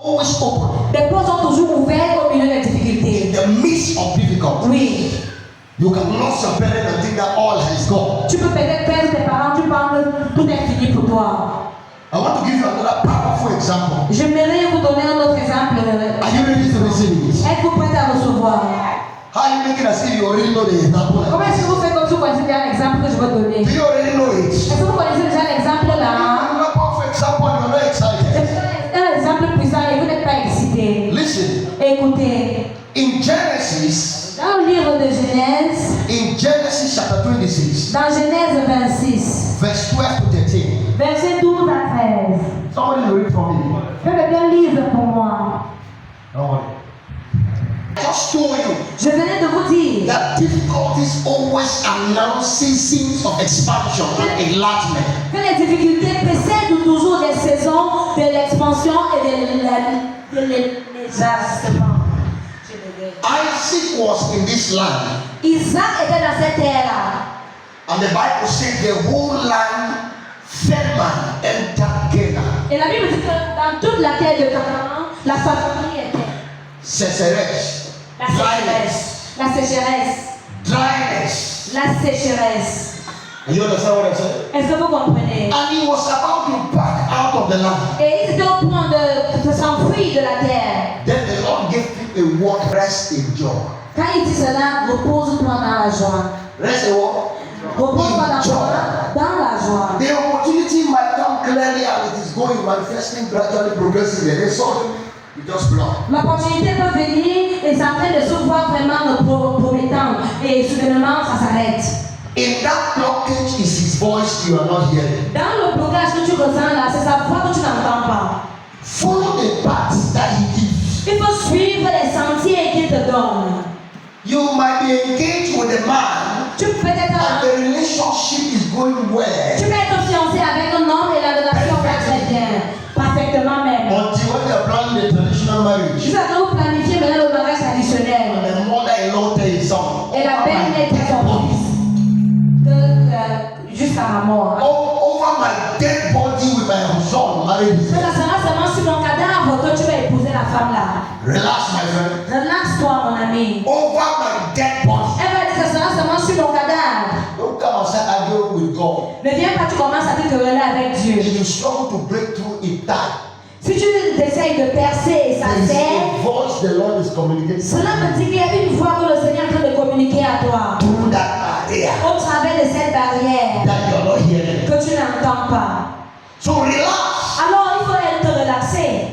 always open. Des portes sont toujours ouvertes au milieu des difficultés. In the midst of difficulty. Oui. You can lose your parent and think that all is gone. Tu peux peut-être perdre tes parents, tu penses que tout est fini pour toi. I want to give you another powerful example. J'aimerais vous donner un autre exemple. Are you ready to receive it? Êtes-vous prêts à recevoir? How are you making as if you already know the example? Comment est-ce que vous faites comme si vous connaissez déjà l'exemple que je vais donner? Do you already know it? Est-ce que vous connaissez déjà l'exemple là? Another powerful example, you're not excited. C'est un exemple puissant et vous n'êtes pas excité. Listen. Écoutez, In Genesis, dans le livre de Genèse, in Genesis chapter 26, dans Genèse 26, verse 12 to 13. versets 12 à 13. Somebody read for me. Quelqu'un lise pour moi. Don't worry. I just told you Je venais de vous dire that difficulties always announce seasons of expansion and enlargement. que les difficultés précèdent toujours des saisons de l'expansion et de l'élargissement. Isaac was in this land, Isaac était dans cette terre-là. and the Bible said the whole land, famine entered Canaan. Et la Bible dit que dans toute la terre de Canaan, la famine était. Sécheresse, La sécheresse. La sécheresse. dryness. La sécheresse. You understand what I'm saying? Est-ce que vous comprenez? And he was about to back out of the land. Et il était au point de s'enfuir de la terre. Then the Lord gave him a word, rest in joy. Quand il dit cela, repose-toi dans la joie. Rest in what? Repose-toi dans la joie. Dans la joie. The opportunity might come clearly and it is going, manifesting gradually, progressively. And then suddenly, it just blocked. L'opportunité peut venir et c'est en train de se voir vraiment promettant. Et soudainement, ça s'arrête. In that blockage is his voice you are not hearing. Dans le blocage que tu ressens là, c'est sa voix que tu n'entends pas. Follow the path that he gives. Il faut suivre les sentiers qu'il te donne. You might be engaged with a man Tu peux être and the relationship is going tu well. peux être fiancé avec un homme et la relation va très bien. Parfaitement même. Until when they are planning the traditional marriage. Jusqu'à quand vous planifiez maintenant le mariage traditionnel. And the mother-in-law tells son. Et la belle-mère est son fils. Jusqu'à la mort. Over my dead body with my son married. Ce sera seulement sur mon cadavre que tu vas épouser la femme là. Relax, my friend. Relaxe-toi, mon ami. Over my dead body. Elle va dire que ce sera seulement sur mon cadavre. Don't come and start arguing with God. Ne viens pas, tu commences à te quereller avec Dieu. If you struggle to break through it, die. Si tu essayes de percer et ça There is sert, a voice the Lord is communicating. cela veut dire qu'il y a une voix que le Seigneur est en train de communiquer à toi. Through that barrier Au travers de cette barrière that you're not hearing. que tu n'entends pas. So relax Alors il faut être relaxé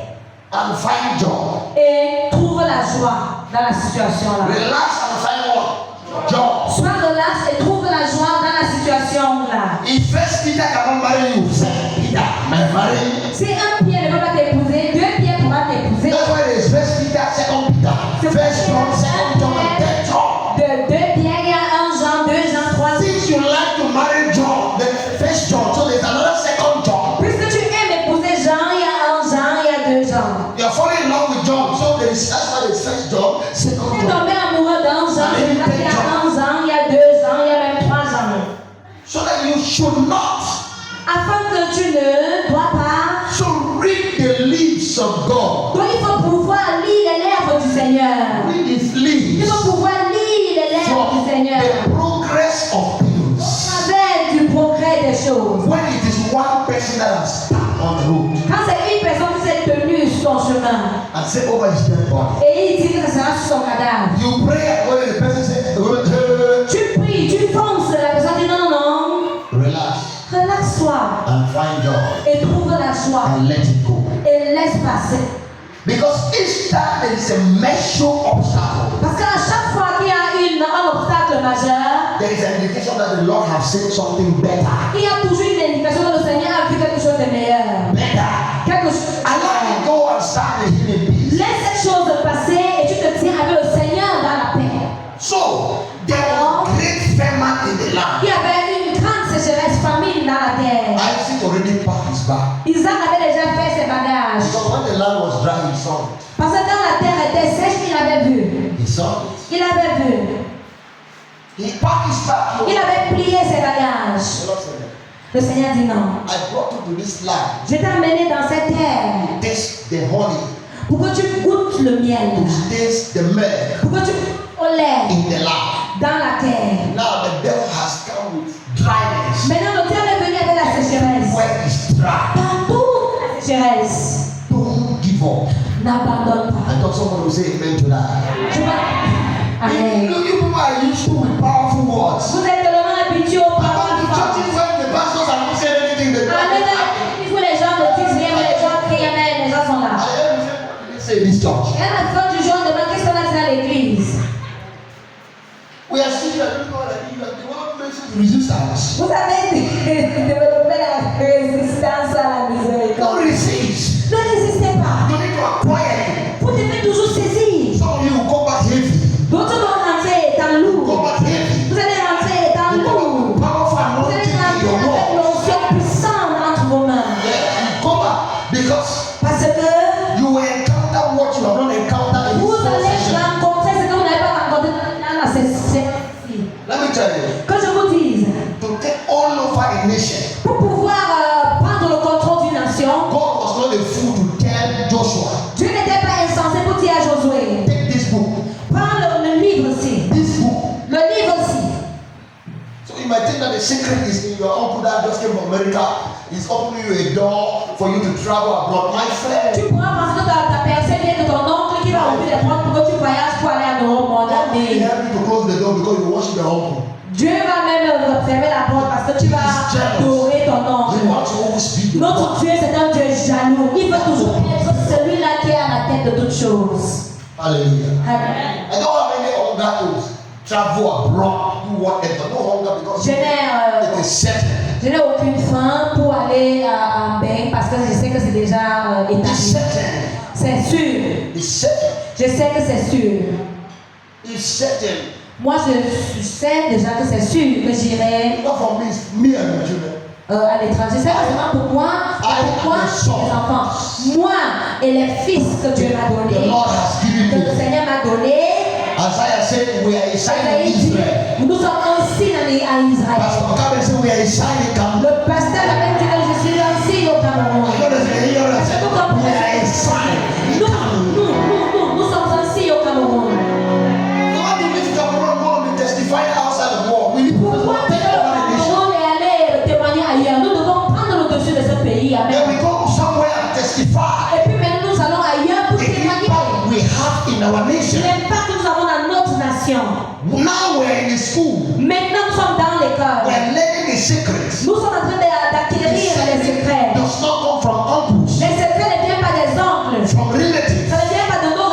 and find joy. et trouve la joie dans la situation là. Relax and find what? Joy. Sois relax et trouve la joie dans la situation là. If first Peter cannot marry you, say Peter, my marry. Si un pied ne peut pas t'épouser, deux pieds pourra t'épouser. That's why there is first Peter, second Peter, first John, second John, and third John. De deux pieds, il y a un Jean, deux Jean, trois Jean. Since you like to marry John, then first John, so there's another second John. Puisque tu aimes épouser Jean, il y a un Jean, il y a deux Jean. You're falling in love with John, so there is that's why there's first John, second Tu es John. tombé amoureux d'un Jean, c'est là qu'il y a un Jean, il y a deux Jean, il y a même trois Jean. So that you should not Afin que tu ne dois pas. so read the leaves of God. Donc il faut pouvoir lire les lèvres du Seigneur. Read his Il leaves faut pouvoir lire les lèvres from du Seigneur. the progress of things. Avec du progrès des choses. When it is one person that has stand on the road Quand c'est une personne qui s'est tenue sur ton chemin and say over his dead body. et il dit que ça sera sur son cadavre. You pray and when the person says, Tu pries, tu fonces, la personne dit non, non. relax Relaxe-toi and find joy et trouve la joie and let it go. et laisse passer. Because each time there is a major obstacle, Parce qu'à chaque fois qu'il y a un obstacle majeur, there is an indication that the Lord has said something better. il y a toujours une indication que le Seigneur a vu quelque chose de meilleur. Better. Quelque chose de Allow meilleur. it go and start the healing peace. Laisse cette chose passer et tu te tiens avec le Seigneur dans la paix. So there was great famine in the land. Il y avait une grande sécheresse, famine dans la terre. Isaac already packed his bag. Isaac avait déjà fait ses bagages. Because when the land was dry, he saw it. Parce que quand la terre était sèche, il avait vu. He saw it. Il avait vu. He packed his bag. Il avait plié ses bagages. The Lord said, Le Seigneur dit non. I brought you to this land. Je t'ai amené dans cette terre Taste the honey pour que tu goûtes le miel, to taste the milk pour que tu au lait in the land. dans la terre. Now the devil has come with dryness. Maintenant, le diable est venu avec la sécheresse. Where is dry? Partout, la sécheresse. Don't give up. N'abandonne pas. I thought someone would say amen to that. Tu vois? Amen. You people are used to with powerful words. Vous êtes tellement habitués aux Come paroles to fortes. churches when the pastors are not saying anything. They Amen. Il faut les gens ne disent rien, mais les gens crient Amen. Les gens sont là. say this church. Et à la fin du jour, on demande qu'est-ce qu'on a dit à l'église. We are sitting here, don't know what I mean. The world makes it resistance. Vous avez développé la résistance à la miséricorde. Don't resist. Ne résistez pas. You need to acquire it. Vous devez toujours saisir. Some of you will go back heavy. D'autres vont rentrer étant Go lourds. back heavy. Vous allez rentrer étant You go lourds. back with powerful Vous allez anointing in rentrer your avec walk. l'onction puissante entre vos mains. Yeah, you go back because Parce que you will encounter what you have not encountered in vous this allez session. rencontrer ce que vous n'avez pas rencontré dans la session. Let me tell you, Que je vous dise, to take all over a nation, pour pouvoir prendre le contrôle d'une nation, God was not a fool to tell Joshua, Dieu n'était pas insensé pour dire à Josué, take this book, prends le livre-ci. this book. Le livre-ci. So you might think that the secret is in your uncle that just came from America. He's opening you a door for you to travel abroad. My friend, Tu pourras penser que ta personne vient de ton oncle qui va ouvrir les portes pour que tu voyages pour aller à Europe, mon God will ami. help you to close the door because you worship your uncle. Dieu va même fermer la porte parce que tu vas adorer ton He oncle. wants to always be the Notre one. Dieu, c'est un Dieu jaloux. Il veut toujours être celui-là qui est à la tête de toutes choses. Hallelujah. Amen. I don't have any hunger to travel abroad, do whatever. No hunger because Je n'ai, it is certain. je n'ai aucune faim pour aller à bain parce que je sais que c'est déjà It's établi. certain. C'est sûr. It's certain. Je sais que c'est sûr. It's certain. Moi, je sais déjà que c'est sûr que j'irai Not for me, it's me and my children. à l'étranger. C'est pas seulement pour moi, mais pour moi et mes enfants. Moi et les fils que Dieu m'a The donnés, Lord has given que le me. Seigneur m'a donné. Isaiah said, we are a sign in Isaïe dit, Israel. nous sommes un signe à Israël. Pastor Kabe said, we are a sign in Cameroon. Le pasteur a même dit que je suis un signe au Cameroun. You understand? You understand? We are a sign in Cameroon. Nous sommes un signe au Cameroun. You want to live Cameroon, go and be testifying outside the world. We need to Pourquoi take que le over the nation. Cameroun est allé témoigner ailleurs? Nous devons prendre le dessus de ce pays. Then Amen. we go somewhere and testify. Et puis maintenant nous allons ailleurs pour The témoigner. impact we have in our nation. L'impact que nous avons dans notre nation. Now we're in the school. Maintenant nous sommes dans l'école. We're learning the secrets. Nous sommes en train d'acquérir les secrets. Does not come from uncles, Les secrets ne viennent pas des oncles. from relatives. Ça ne vient pas de nos